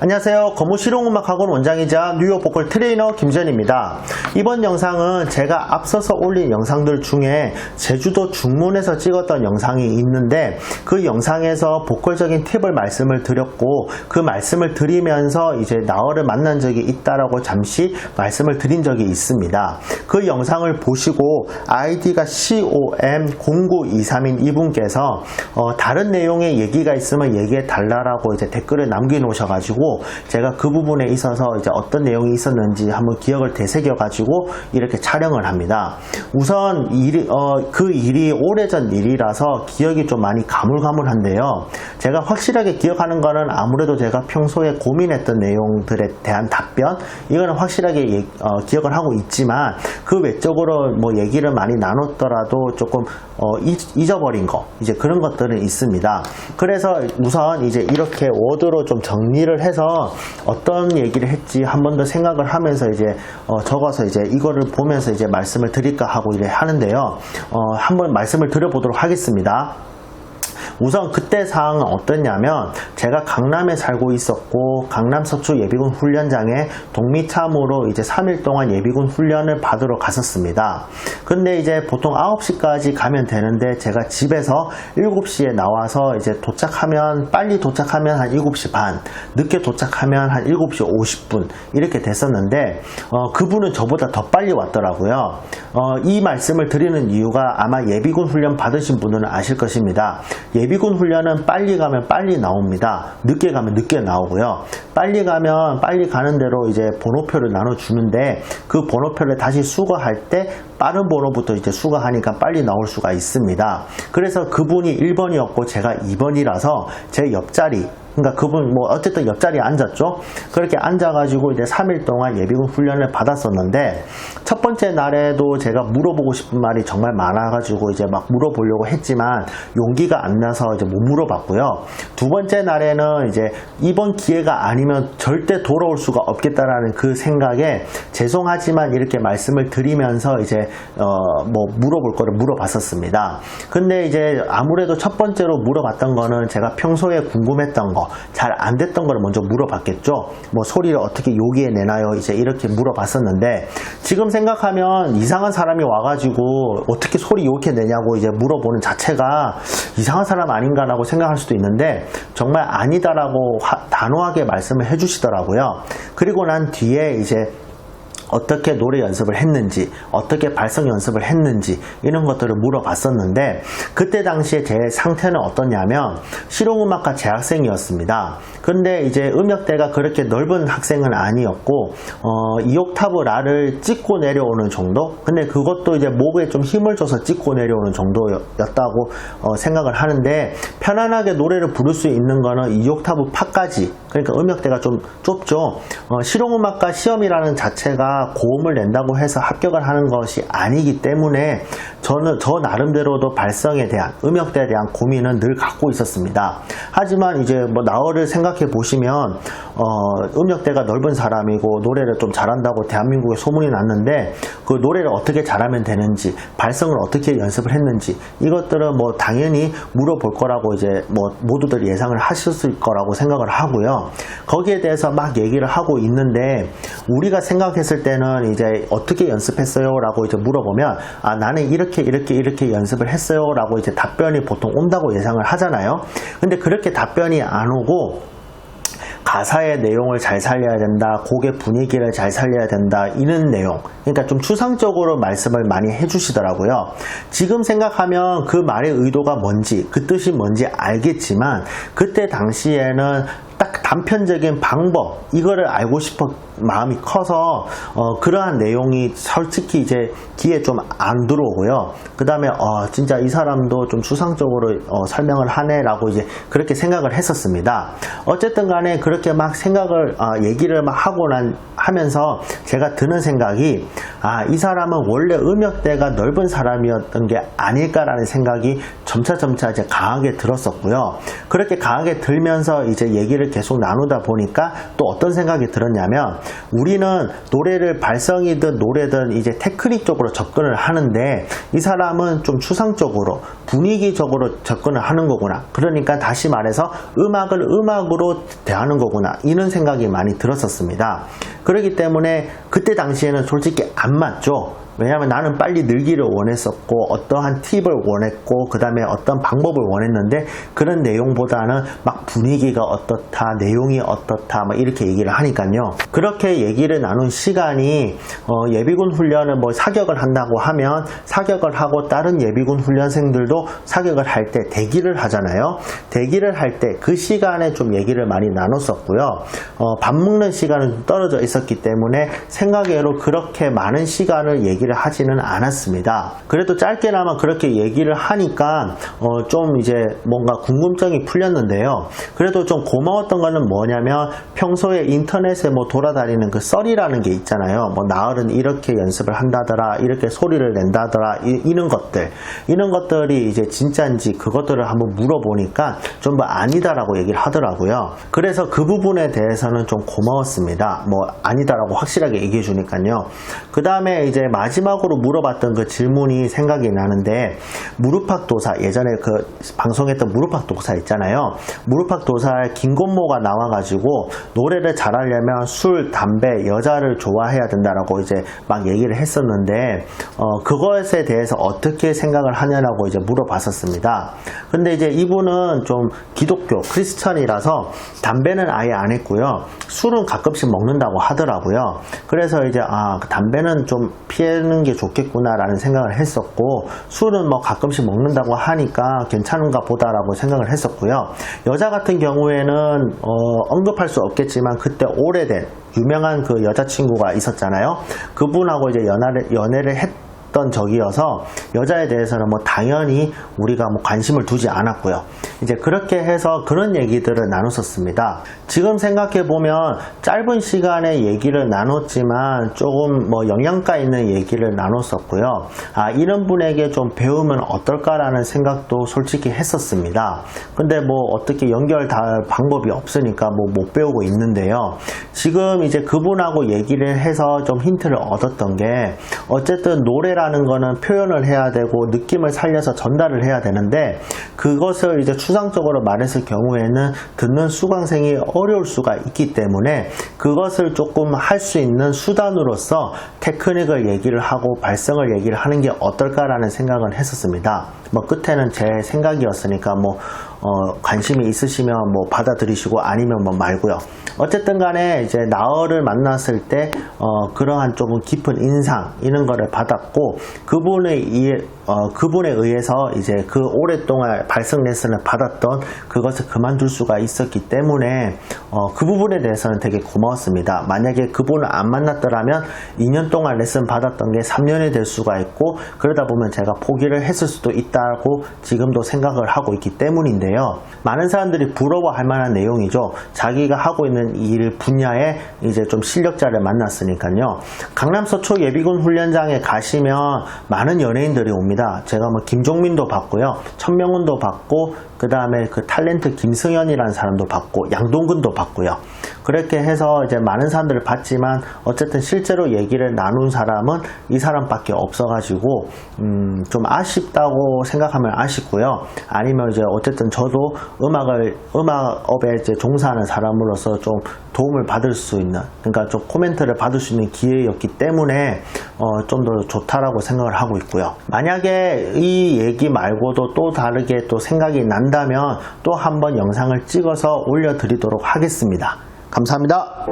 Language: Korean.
안녕하세요. 거무실용음악학원 원장이자 뉴욕 보컬 트레이너 김재현입니다. 이번 영상은 제가 앞서서 올린 영상들 중에 제주도 중문에서 찍었던 영상이 있는데 그 영상에서 보컬적인 팁을 말씀을 드렸고 그 말씀을 드리면서 이제 나얼을 만난 적이 있다라고 잠시 말씀을 드린 적이 있습니다. 그 영상을 보시고 아이디가 COM0923인 이분께서 다른 내용의 얘기가 있으면 얘기해 달라라고 이제 댓글을 남겨놓으셔가지고 제가 그 부분에 있어서 이제 어떤 내용이 있었는지 한번 기억을 되새겨가지고 이렇게 촬영을 합니다. 우선 그 일이 오래전 일이라서 기억이 좀 많이 가물가물한데요. 제가 확실하게 기억하는 거는 아무래도 제가 평소에 고민했던 내용들에 대한 답변, 이거는 확실하게 기억을 하고 있지만 그 외적으로 뭐 얘기를 많이 나눴더라도 조금 잊어버린 거, 이제 그런 것들은 있습니다. 그래서 우선 이제 이렇게 워드로 좀 정리를 해서 어떤 얘기를 했지 한 번 더 생각을 하면서 이제 적어서 이제 이거를 보면서 이제 말씀을 드릴까 하고 이래 하는데요. 한번 말씀을 드려보도록 하겠습니다. 우선 그때 상황은 어땠냐면 제가 강남에 살고 있었고 강남 서초 예비군 훈련장에 동미참으로 이제 3일 동안 예비군 훈련을 받으러 갔었습니다. 근데 이제 보통 9시까지 가면 되는데 제가 집에서 7시에 나와서 이제 빨리 도착하면 한 7시 반, 늦게 도착하면 한 7시 50분 이렇게 됐었는데 그분은 저보다 더 빨리 왔더라고요. 이 말씀을 드리는 이유가 아마 예비군 훈련 받으신 분들은 아실 것입니다. 예비군 훈련은 빨리 가면 빨리 나옵니다. 늦게 가면 늦게 나오고요. 빨리 가면 빨리 가는 대로 이제 번호표를 나눠주는데 그 번호표를 다시 수거할 때 빠른 번호부터 이제 수거하니까 빨리 나올 수가 있습니다. 그래서 그분이 1번이었고 제가 2번이라서 제 옆자리, 그러니까 그분 뭐 어쨌든 옆자리에 앉았죠. 그렇게 앉아가지고 이제 3일 동안 예비군 훈련을 받았었는데 첫 번째 날에도 제가 물어보고 싶은 말이 정말 많아가지고 이제 막 물어보려고 했지만 용기가 안 나서 이제 못 물어봤고요. 두 번째 날에는 이제 이번 기회가 아니면 절대 돌아올 수가 없겠다라는 그 생각에 죄송하지만 이렇게 말씀을 드리면서 이제 뭐 물어볼 거를 물어봤었습니다. 근데 이제 아무래도 첫 번째로 물어봤던 거는 제가 평소에 궁금했던 거, 잘 안 됐던 거를 먼저 물어봤겠죠. 뭐 소리를 어떻게 요기해 내나요? 이제 이렇게 물어봤었는데 지금 생각하면 이상한 사람이 와가지고 어떻게 소리 요기해 내냐고 이제 물어보는 자체가 이상한 사람 아닌가라고 생각할 수도 있는데 정말 아니다라고 단호하게 말씀을 해주시더라고요. 그리고 난 뒤에 이제 어떻게 노래 연습을 했는지, 어떻게 발성 연습을 했는지 이런 것들을 물어봤었는데 그때 당시에 제 상태는 어떠냐면 실용음악과 재학생이었습니다. 근데 이제 음역대가 그렇게 넓은 학생은 아니었고 2옥타브 라를 찍고 내려오는 정도? 근데 그것도 이제 목에 좀 힘을 줘서 찍고 내려오는 정도였다고 생각을 하는데 편안하게 노래를 부를 수 있는 거는 2옥타브 파까지, 그러니까 음역대가 좀 좁죠. 실용음악과 시험이라는 자체가 고음을 낸다고 해서 합격을 하는 것이 아니기 때문에 저는 저 나름대로도 발성에 대한, 음역대에 대한 고민은 늘 갖고 있었습니다. 하지만 이제 뭐 나얼을 생각해 보시면 음역대가 넓은 사람이고 노래를 좀 잘한다고 대한민국에 소문이 났는데 그 노래를 어떻게 잘하면 되는지, 발성을 어떻게 연습을 했는지 이것들은 뭐 당연히 물어볼 거라고 이제 뭐 모두들 예상을 하셨을 거라고 생각을 하고요. 거기에 대해서 막 얘기를 하고 있는데 우리가 생각했을 때는 이제 어떻게 연습했어요? 라고 이제 물어보면 나는 이렇게 연습을 했어요 라고 이제 답변이 보통 온다고 예상을 하잖아요. 근데 그렇게 답변이 안 오고 가사의 내용을 잘 살려야 된다, 곡의 분위기를 잘 살려야 된다, 이런 내용, 그러니까 좀 추상적으로 말씀을 많이 해주시더라고요. 지금 생각하면 그 말의 의도가 뭔지, 그 뜻이 뭔지 알겠지만 그때 당시에는 딱 단편적인 방법, 이거를 알고 싶어 마음이 커서 그러한 내용이 솔직히 이제 귀에 좀 안 들어오고요. 그 다음에 진짜 이 사람도 좀 추상적으로 설명을 하네 라고 이제 그렇게 생각을 했었습니다. 어쨌든 간에 그렇게 막 생각을 얘기를 막 하면서 제가 드는 생각이 이 사람은 원래 음역대가 넓은 사람이었던 게 아닐까라는 생각이 점차 이제 강하게 들었었고요. 그렇게 강하게 들면서 이제 얘기를 계속 나누다 보니까 또 어떤 생각이 들었냐면 우리는 노래를 발성이든 노래든 이제 테크닉 쪽으로 접근을 하는데 이 사람은 좀 추상적으로 분위기적으로 접근을 하는 거구나. 그러니까 다시 말해서 음악을 음악으로 대하는 거구나. 이런 생각이 많이 들었었습니다. 그렇기 때문에 그때 당시에는 솔직히 안 맞죠. 왜냐하면 나는 빨리 늘기를 원했었고 어떠한 팁을 원했고 그 다음에 어떤 방법을 원했는데 그런 내용보다는 막 분위기가 어떻다, 내용이 어떻다 막 이렇게 얘기를 하니까요. 그렇게 얘기를 나눈 시간이 예비군 훈련을 뭐 사격을 한다고 하면 사격을 하고 다른 예비군 훈련생들도 사격을 할 때 대기를 하잖아요. 대기를 할 때 그 시간에 좀 얘기를 많이 나눴었고요. 밥 먹는 시간은 좀 떨어져 있었기 때문에 생각외로 그렇게 많은 시간을 얘기를 하지는 않았습니다. 그래도 짧게나마 그렇게 얘기를 하니까 좀 이제 뭔가 궁금증이 풀렸는데요. 그래도 좀 고마웠던 거는 뭐냐면 평소에 인터넷에 뭐 돌아다니는 그 썰이라는 게 있잖아요. 뭐 나얼은 이렇게 연습을 한다더라, 이렇게 소리를 낸다더라, 이런 것들이 이제 진짜인지 그것들을 한번 물어보니까 좀 아니다라고 얘기를 하더라고요. 그래서 그 부분에 대해서는 좀 고마웠습니다. 뭐 아니다라고 확실하게 얘기해 주니까요. 그 다음에 이제 마지막으로 물어봤던 그 질문이 생각이 나는데, 무릎팍도사, 예전에 그 방송했던 무릎팍도사 있잖아요. 무릎팍도사에 김건모가 나와가지고 노래를 잘하려면 술, 담배, 여자를 좋아해야 된다라고 이제 막 얘기를 했었는데, 그것에 대해서 어떻게 생각을 하냐라고 이제 물어봤었습니다. 근데 이제 이분은 좀 기독교, 크리스천이라서 담배는 아예 안 했고요. 술은 가끔씩 먹는다고 하더라고요. 그래서 이제 담배는 좀 피하는 게 좋겠구나라는 생각을 했었고, 술은 뭐 가끔씩 먹는다고 하니까 괜찮은가 보다라고 생각을 했었고요. 여자 같은 경우에는 언급할 수 없겠지만 그때 오래된 유명한 그 여자친구가 있었잖아요. 그분하고 이제 연애를 했던 적이어서 여자에 대해서는 뭐 당연히 우리가 뭐 관심을 두지 않았고요. 이제 그렇게 해서 그런 얘기들을 나눴었습니다. 지금 생각해보면 짧은 시간에 얘기를 나눴지만 조금 뭐 영양가 있는 얘기를 나눴었고요. 이런 분에게 좀 배우면 어떨까라는 생각도 솔직히 했었습니다. 근데 뭐 어떻게 연결 달 방법이 없으니까 뭐 못 배우고 있는데요. 지금 이제 그분하고 얘기를 해서 좀 힌트를 얻었던 게, 어쨌든 노래라는 거는 표현을 해야 되고 느낌을 살려서 전달을 해야 되는데, 그것을 이제 추상적으로 말했을 경우에는 듣는 수강생이 어려울 수가 있기 때문에 그것을 조금 할 수 있는 수단으로서 테크닉을 얘기를 하고 발성을 얘기를 하는 게 어떨까라는 생각을 했었습니다. 뭐 끝에는 제 생각이었으니까 뭐 관심이 있으시면 뭐 받아들이시고 아니면 뭐 말고요. 어쨌든 간에 이제 나얼을 만났을 때 그러한 조금 깊은 인상 이런 거를 받았고, 그분에 의해서 이제 그 오랫동안 발성 레슨을 받았던 그것을 그만둘 수가 있었기 때문에 그 부분에 대해서는 되게 고마웠습니다. 만약에 그분을 안 만났더라면 2년 동안 레슨 받았던 게 3년이 될 수가 있고, 그러다 보면 제가 포기를 했을 수도 있다고 지금도 생각을 하고 있기 때문인데요. 많은 사람들이 부러워할 만한 내용이죠. 자기가 하고 있는 일 분야에 이제 좀 실력자를 만났으니까요. 강남 서초 예비군 훈련장에 가시면 많은 연예인들이 옵니다. 제가 뭐 김종민도 봤고요, 천명훈도 봤고, 그 다음에 그 탤런트 김승현이라는 사람도 봤고, 양동근도 봤고요. 그렇게 해서 이제 많은 사람들을 봤지만 어쨌든 실제로 얘기를 나눈 사람은 이 사람밖에 없어가지고 좀 아쉽다고 생각하면 아쉽고요. 아니면 이제 어쨌든 저도 음악업에 이제 종사하는 사람으로서 좀 도움을 받을 수 있는, 그러니까 좀 코멘트를 받을 수 있는 기회였기 때문에 좀 더 좋다라고 생각을 하고 있고요. 만약에 이 얘기 말고도 또 다르게 또 생각이 난다면 또 한번 영상을 찍어서 올려드리도록 하겠습니다. 감사합니다.